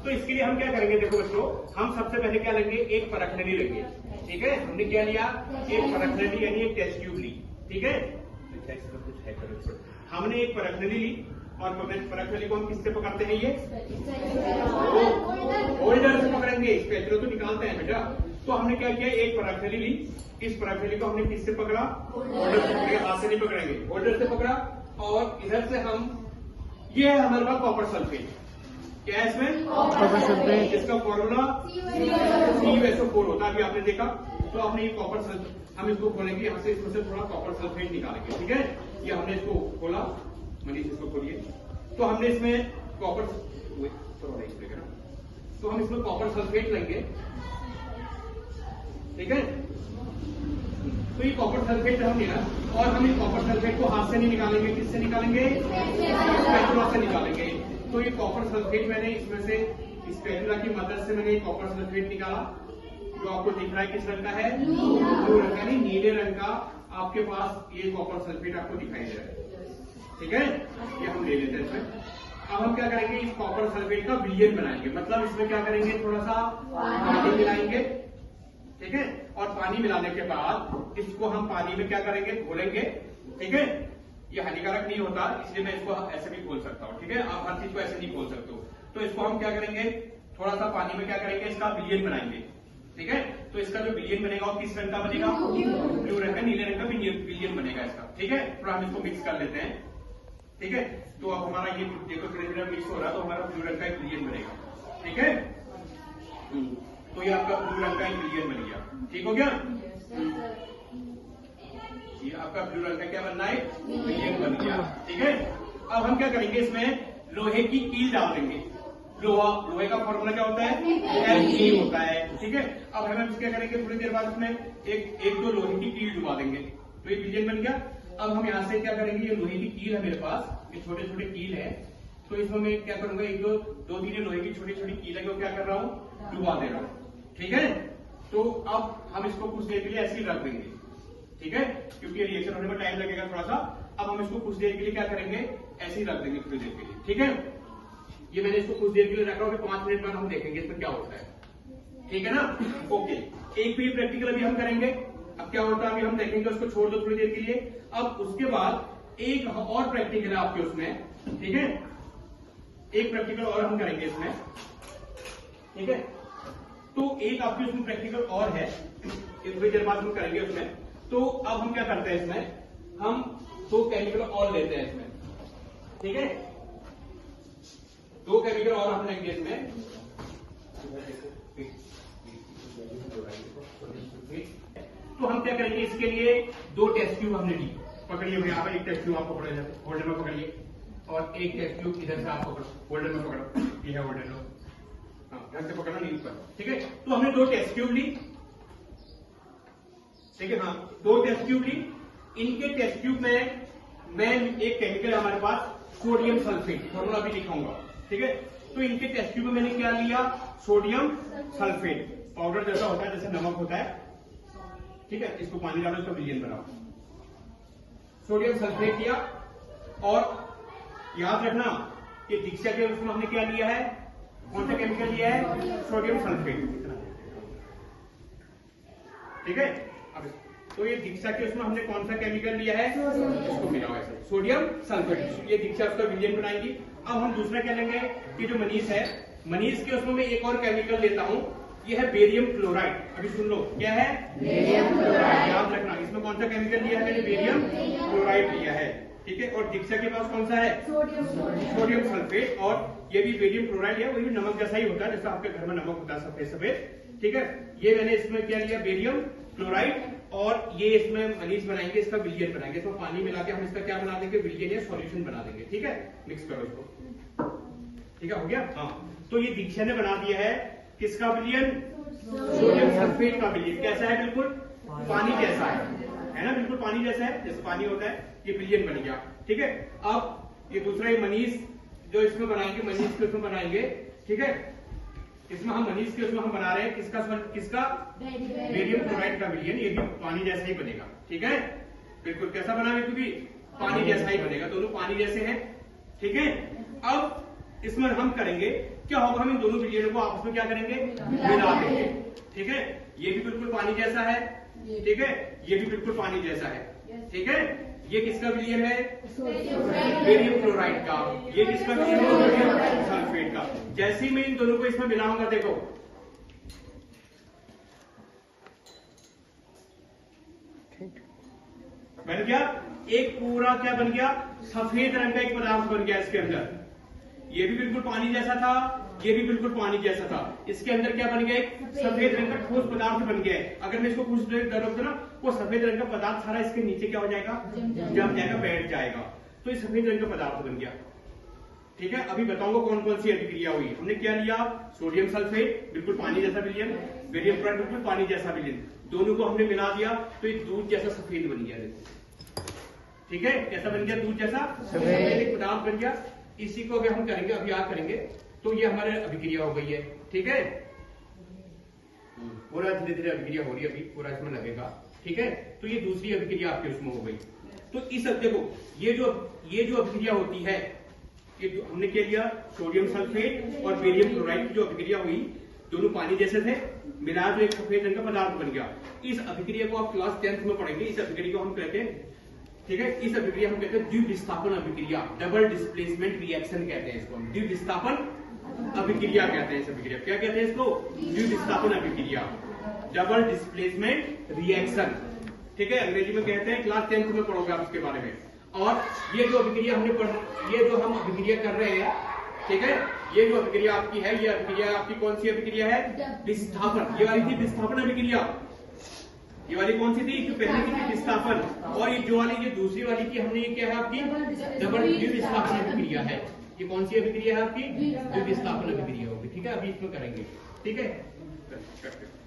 तो इसके लिए हम क्या करेंगे, देखो बच्चों, हम सबसे पहले क्या लेंगे, एक परखनली लेंगे। ठीक है, हमने क्या लिया, एक परखनली यानी एक टेस्ट ट्यूब ली। ठीक है, हमने एक परखनली ली और परखनली को हम किससे पकड़ते हैं, ये होल्डर से पकड़ेंगे। स्पैचुला तो निकालते हैं बेटा। तो हमने क्या किया, एक परखनली ली, इस परखनली को हमने किससे पकड़ा, होल्डर से पकड़ेंगे, हाथ से नहीं पकड़ेंगे, होल्डर से पकड़ा। और इधर से हम, ये है हमारे पास कॉपर सल्फेट। क्या है इसमें, कॉपर सल्फेट। इसका फॉर्मूला CuSO4 होता है, अभी आपने देखा। तो हमने ये कॉपर सल्फेट, हम इसको खोलेंगे यहाँ से, इसमें से थोड़ा कॉपर सल्फेट निकालेंगे। ठीक है, ये हमने इसको खोला, मनीष इसको खोलिए। तो हमने इसमें कॉपर, तो हम इसमें कॉपर सल्फेट लेंगे। ठीक है, तो ये कॉपर सल्फेट हम लेना, और हम इस कॉपर सल्फेट को हाथ से नहीं निकालेंगे, किससे निकालेंगे, स्पैचुला से निकालेंगे। तो ये कॉपर सल्फेट मैंने इसमें से स्पैचुला की मदद से मैंने कॉपर सल्फेट निकाला, जो आपको दिख रहा है किस रंग का है, ब्लू रंग, यानी नीले रंग का आपके पास ये कॉपर सल्फेट आपको दिखाई दे रहा है। ठीक है, ये हम ले लेते हैं इसमें। अब हम क्या करेंगे, इस कॉपर सल्फेट का विलयन बनाएंगे, मतलब इसमें क्या करेंगे, थोड़ा सा पानी मिलाएंगे। ठीक है, और पानी मिलाने के बाद इसको हम पानी में क्या करेंगे, घोलेंगे। ठीक है, ये हानिकारक नहीं होता, इसलिए मैं इसको ऐसे भी खोल सकता हूँ। ठीक है, आप हर चीज को ऐसे नहीं खोल सकते हो। तो इसको हम क्या करेंगे, थोड़ा सा पानी में क्या करेंगे, इसका विलयन बनाएंगे। ठीक है, तो इसका जो विलयन बनेगा वो किस रंग का बनेगा, ब्लू रंग का, नीले रंग का विलयन बनेगा इसका। ठीक है, थोड़ा हम इसको मिक्स कर लेते हैं। ठीक है, तो अब हमारा ये देखो धीरे धीरे मिक्स हो रहा है, तो हमारा ब्लू रंग का एक विलयन बनेगा। ठीक है, तो ये आपका ब्लू रंग का एक विलयन बन गया। ठीक हो गया, ये आपका ब्लू रंग का क्या बनना है, विलयन बन गया। ठीक है, अब हम क्या करेंगे, इसमें लोहे की कील डाल देंगे। लोहे का फॉर्मूला क्या होता है, Fe होता है। ठीक है, अब हम क्या करेंगे, थोड़ी देर बाद इसमें एक दो लोहे की कील डुबा देंगे, तो ये विलयन बन गया। अब हम यहाँ से क्या करेंगे, ये लोहे की कील है मेरे पास, ये छोटे छोटे कील है, तो इसमें मैं क्या करूंगा, एक दो तीन लोहे की छोटी छोटी कील है, वो क्या कर रहा हूँ, डुबा दे रहा हूँ। ठीक है, तो अब हम इसको कुछ देर के लिए ऐसे ही रख देंगे। ठीक है, क्योंकि रिएक्शन होने में टाइम लगेगा थोड़ा सा। अब हम इसको कुछ देर के लिए क्या करेंगे, ऐसे ही रख देंगे थोड़ी देर के लिए। ठीक है, ये मैंने इसको कुछ देर के लिए रखा होगा, 5 मिनट बाद हम देखेंगे इसमें क्या होता है। ठीक है ना, ओके। एक भी प्रैक्टिकल अभी हम करेंगे, अब क्या होता है अभी हम देखेंगे, उसको छोड़ दो थोड़ी देर के लिए। अब उसके बाद एक और प्रैक्टिकल है आपके उसमें। ठीक है, एक प्रैक्टिकल और हम करेंगे इसमें। ठीक है, तो एक आपके उसमें प्रैक्टिकल और है, थोड़ी देर बाद हम करेंगे उसमें। तो अब हम क्या करते हैं, इसमें हम 2 केमिकल और लेते हैं इसमें। ठीक है, 2 केमिकल और हम लेंगे इसमें। तो हम क्या करेंगे, इसके लिए 2 टेस्ट ट्यूब हमने ली, पकड़िए भैया, आप एक टेस्ट ट्यूब आपको पकड़ जाते, होल्डर में पकड़िए, और एक टेस्ट ट्यूब इधर से आप पकड़ो, होल्डर में पकड़ो, ये है होल्डर लो, हाँ ध्यान से पकड़ना, नीचे पर। ठीक है, तो हमने 2 टेस्ट ट्यूब ली। ठीक है, हाँ 2 टेस्ट ट्यूब ली। इनके टेस्ट ट्यूब में मैं एक केमिकल है हमारे पास, सोडियम सल्फेट, फॉर्मूला भी लिखाऊंगा। ठीक है, तो इनके टेस्ट ट्यूब में मैंने क्या लिया, सोडियम सल्फेट, पाउडर जैसा होता है, जैसे नमक होता है। ठीक है, इसको पानी डालो, इसका विलयन बनाओ, सोडियम सल्फेट लिया। और याद रखना कि दीक्षा के उसमें हमने क्या लिया है, कौन सा केमिकल लिया है, सोडियम सल्फेट। ठीक है, अब तो ये दीक्षा के उसमें हमने कौन सा केमिकल लिया है, इसको मिलाओ ऐसे, सोडियम सल्फेट, ये दीक्षा उसका विलयन बनाएगी। अब हम दूसरा क्या लेंगे, कि जो मनीष है, मनीष के उसमें मैं एक और केमिकल लेता हूं, ये है बेरियम क्लोराइड। अभी सुन लो, क्या है, बेरियम क्लोराइड, याद रखना। इसमें कौन सा केमिकल लिया है मैंने, बेरियम क्लोराइड लिया है। ठीक है, और दीक्षा के पास कौन सा है, सोडियम सल्फेट, और ये भी बेरियम क्लोराइड है, वो भी नमक जैसा ही होता है, जैसा आपके घर में नमक होता है सफेद सफेद। ठीक है, ये मैंने इसमें क्या लिया, बेरियम क्लोराइड, और ये इसमें मनीष बनाएंगे, इसका विलयन बनाएंगे, इसमें पानी मिला के हम इसका क्या बना देंगे, विलयन या सॉल्यूशन बना देंगे। ठीक है, मिक्स करो इसको। ठीक है, हो गया, हाँ। तो ये दीक्षा ने बना दिया है किसका विलयन, सोडियम सल्फेट का विलयन। कैसा है, बिल्कुल पानी जैसा है ना, बिल्कुल पानी जैसा है, जैसे पानी होता है, ये विलयन बन गया। ठीक है, अब ये दूसरा ये मनीष जो इसमें बनाएंगे, मनीष के उसमें बनाएंगे। ठीक है, इसमें हम मनीष के उसमें हम बना रहे हैं किसका बेरियम क्लोराइड का विलयन, ये भी पानी जैसा ही बनेगा। ठीक है, बिल्कुल कैसा बना, क्योंकि पानी जैसा ही बनेगा, दोनों पानी जैसे हैं। ठीक है, अब इसमें हम करेंगे क्या होगा, हम इन दोनों विलयन को आपस में क्या करेंगे, मिला देंगे। ठीक है, ये भी बिल्कुल पानी जैसा है, ठीक है, ये भी बिल्कुल पानी जैसा है, ठीक है। ये किसका विलयन है, बेरियम क्लोराइड का। ये किसका विलयन है, बेरियम सल्फेट का। जैसे ही मैं इन दोनों को इसमें मिलाऊंगा, देखो बन गया एक पूरा, क्या बन गया, सफेद रंग का एक पदार्थ बन गया इसके अंदर। ये भी बिल्कुल पानी जैसा था, ये भी बिल्कुल पानी जैसा था। इसके अंदर क्या बन गया, एक सफेद रंग का ठोस पदार्थ बन गया है। अगर मैं इसको कुछ देर दरोगे ना, वो सफेद रंग का पदार्थ सारा इसके नीचे क्या हो जाएगा, जम जाएगा, बैठ जाएगा। तो ये सफेद रंग का पदार्थ बन गया। ठीक है, अभी बताऊंगा कौन कौन सी अभिक्रिया हुई। हमने क्या लिया, सोडियम सल्फेट बिल्कुल पानी जैसा विलयन, बेरियम क्लोराइड बिल्कुल पानी जैसा विलयन, दोनों को हमने मिला दिया तो एक दूध जैसा सफेद बन गया। देखो, ठीक है, कैसा बन गया, दूध जैसा सफेद पदार्थ बन गया। इसी को अगर हम करेंगे, अभी याद करेंगे, तो ये हमारे अभिक्रिया हो गई है। ठीक है, पूरा धीरे धीरे अभिक्रिया हो रही है, अभी पूरा इसमें लगेगा। ठीक है, तो ये दूसरी अभिक्रिया आपके उसमें हो गई। तो इस देखो, ये जो अभिक्रिया होती है, ये जो हमने क्या लिया, सोडियम सल्फेट और बेरियम क्लोराइड की जो अभिक्रिया हुई, दोनों पानी जैसे थे, मिला तो एक सफेद रंग का पदार्थ बन गया। इस अभिक्रिया को आप क्लास 10th में पढ़ेंगे। इस अभिक्रिया को हम कहते हैं, ठीक है, इस अभिक्रिया हम कहते हैं द्विविस्थापन अभिक्रिया, डबल डिस्प्लेसमेंट रिएक्शन कहते हैं इसको हम, द्विविस्थापन अभिक्रिया कहते हैं। इस अभिक्रिया क्या कहते हैं, इसको द्विविस्थापन अभिक्रिया, डबल डिस्प्लेसमेंट रिएक्शन। ठीक है, अंग्रेजी में कहते हैं, क्लास 10th में पढ़ोगे आप इसके बारे में। और ये जो अभिक्रिया हमने ये जो हम अभिक्रिया कर रहे हैं, ठीक है, ये जो अभिक्रिया आपकी है, ये अभिक्रिया आपकी कौन सी अभिक्रिया है, विस्थापन। ये वाली थी विस्थापन अभिक्रिया, ये वाली कौन सी थी, जो पहले की थी विस्थापन। और ये जो वाली, ये दूसरी वाली की हमने ये क्या है आपकी, डबल द्विविस्थापन अभिक्रिया है। ये कौन सी अभिक्रिया है आपकी, द्विविस्थापन अभिक्रिया होगी। ठीक है, अभी इसमें करेंगे। ठीक है।